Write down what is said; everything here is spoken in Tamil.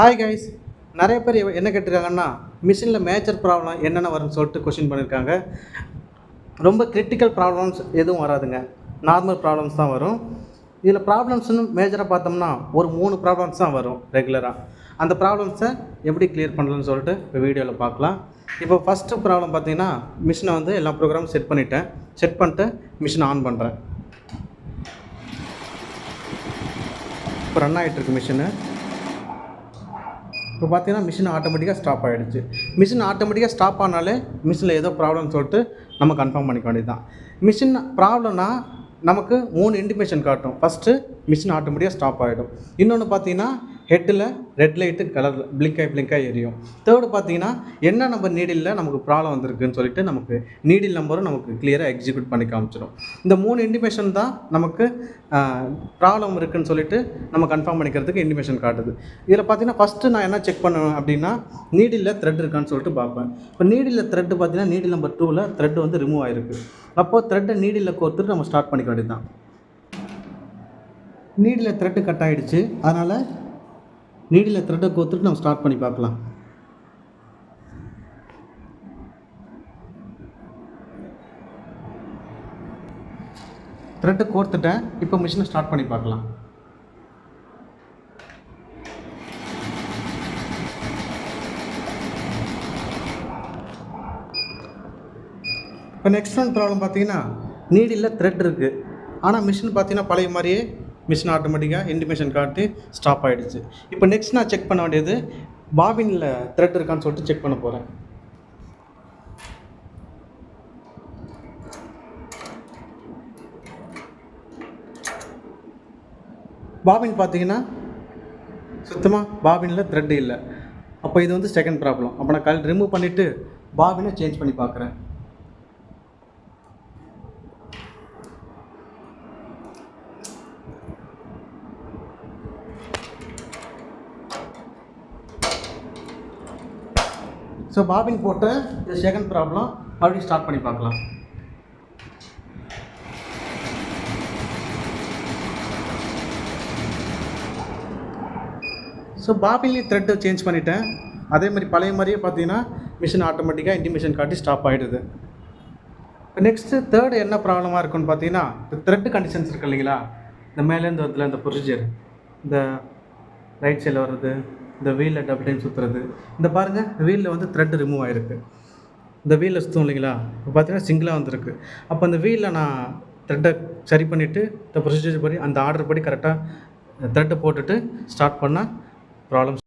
Hi guys. நிறைய பேர் என்ன கேட்டிருக்காங்கன்னா, மிஷினில் மேஜர் ப்ராப்ளம் என்னென்ன வரும்னு சொல்லிட்டு கொஷின் பண்ணியிருக்காங்க. ரொம்ப கிரிட்டிக்கல் ப்ராப்ளம்ஸ் எதுவும் வராதுங்க, நார்மல் ப்ராப்ளம்ஸ் தான் வரும். இதில் ப்ராப்ளம்ஸ்னு மேஜராக பார்த்தோம்னா ஒரு 3 ப்ராப்ளம்ஸ் தான் வரும் ரெகுலராக. அந்த ப்ராப்ளம்ஸை எப்படி கிளியர் பண்ணலான்னு சொல்லிட்டு இப்போ வீடியோவில் பார்க்கலாம். இப்போ ஃபஸ்ட்டு ப்ராப்ளம் பார்த்தீங்கன்னா, மிஷினை வந்து எல்லா ப்ரோக்ராமும் செட் பண்ணிவிட்டு மிஷினை ஆன் பண்ணுறேன். இப்போ ரன் ஆகிட்டுருக்கு மிஷினு. இப்போ பார்த்தீங்கன்னா மிஷின் ஆட்டோமேட்டிக்காக ஸ்டாப் ஆகிடுச்சு. மிஷின் ஆட்டோமேட்டிக்காக ஸ்டாப் ஆனாலே மிஷினில் ஏதோ ப்ராப்ளம்னு சொல்லிட்டு நம்ம கன்ஃபார்ம் பண்ணிக்க வேண்டியது தான். மிஷின் ப்ராப்ளம்னா நமக்கு 3 இன்டிமேஷன் காட்டும். ஃபஸ்ட்டு மிஷின் ஆட்டோமேட்டிக்காக ஸ்டாப் ஆகிடும். இன்னொன்று பார்த்தீங்கன்னா ஹெட்டில் ரெட் லைட்டு கலர் பிளிங்காகி எரியும். தேர்டு பார்த்தீங்கன்னா என்ன நம்பர் நீடில் நமக்கு ப்ராப்ளம் வந்திருக்குன்னு சொல்லிட்டு நமக்கு நீடில் நம்பரும் நமக்கு கிளியராக எக்ஸிக்யூட் பண்ணி காமிச்சிடும். இந்த 3 இன்டிமேஷன் தான் நமக்கு ப்ராப்ளம் இருக்குதுன்னு சொல்லிட்டு நம்ம கன்ஃபார்ம் பண்ணிக்கிறதுக்கு இன்டிமேஷன் காட்டுது. இதில் பார்த்தீங்கன்னா ஃபஸ்ட்டு நான் என்ன செக் பண்ணுவேன் அப்படின்னா, நீடில் த்ரெட் இருக்கான்னு சொல்லிட்டு பார்ப்பேன். இப்போ நீடில் த்ரெட்டு பார்த்தீங்கன்னா நீடில் நம்பர் 2ல் த்ரெட் வந்து ரிமூவ் ஆகிருக்கு. அப்போது த்ரெட்டை நீடில் கோர்த்துட்டு நம்ம ஸ்டார்ட் பண்ணிக்க வேண்டியது தான். நீடில் த்ரெட்டு கட் ஆகிடுச்சு, அதனால் நீடில் த்ரெட்டை கோர்த்துட்டு நம்ம ஸ்டார்ட் பண்ணி பார்க்கலாம். த்ரெட்டை கோர்த்துட்டேன். இப்போ மிஷினை ஸ்டார்ட் பண்ணி பார்க்கலாம். இப்போ நெக்ஸ்ட் ஒன் ப்ராப்ளம் பார்த்தீங்கன்னா, நீடில் த்ரெட் இருக்குது, ஆனால் மிஷின் பார்த்தீங்கன்னா பழைய மாதிரியே மிஷின் ஆட்டோமேட்டிக்காக இன்டிமேஷன் காட்டி ஸ்டாப் ஆகிடுச்சு. இப்போ நெக்ஸ்ட் நான் செக் பண்ண வேண்டியது பாபினில் த்ரெட் இருக்கான்னு சொல்லிட்டு செக் பண்ண போகிறேன். பாபின் பார்த்தீங்கன்னா சுத்தமாக பாபினில் த்ரெட் இல்லை. அப்போ இது வந்து செகண்ட் ப்ராப்ளம். அப்போ நான் ரிமூவ் பண்ணிவிட்டு பாபினை சேஞ்ச் பண்ணி பார்க்குறேன். ஸோ பாபின் போட்டு இது செகண்ட் ப்ராப்ளம். மறுபடியும் ஸ்டார்ட் பண்ணி பார்க்கலாம். ஸோ பாபின்லேயும் த்ரெட்டு சேஞ்ச் பண்ணிட்டேன். அதே மாதிரி பழைய மாதிரியே பார்த்தீங்கன்னா மிஷின் ஆட்டோமேட்டிக்காக இன்டிமேஷன் காட்டி ஸ்டாப் ஆகிடுது. இப்போ நெக்ஸ்ட்டு தேர்டு என்ன ப்ராப்ளமாக இருக்குன்னு பார்த்தீங்கன்னா, இந்த த்ரெட்டு கண்டிஷன்ஸ் இருக்குது இல்லைங்களா, இந்த மேலேருந்து வரதுல இந்த ப்ரொசீஜர், இந்த ரைட் சைடில் வர்றது, இந்த வீலில் டபுள் டைம் சுற்றுறது, இந்த பாருங்கள் வீலில் வந்து த்ரெட் ரிமூவ் ஆகிருக்கு. இந்த வீலில் சுற்றும் இல்லைங்களா, இப்போ பார்த்தீங்கன்னா சிங்கிளாக வந்துருக்கு. அப்போ அந்த வீலில் நான் த்ரெட்டை சரி பண்ணிவிட்டு இந்த ப்ரொசீஜர் படி அந்த ஆர்டர் படி கரெக்டாக த்ரெட்டை போட்டுட்டு ஸ்டார்ட் பண்ணால் ப்ராப்ளம்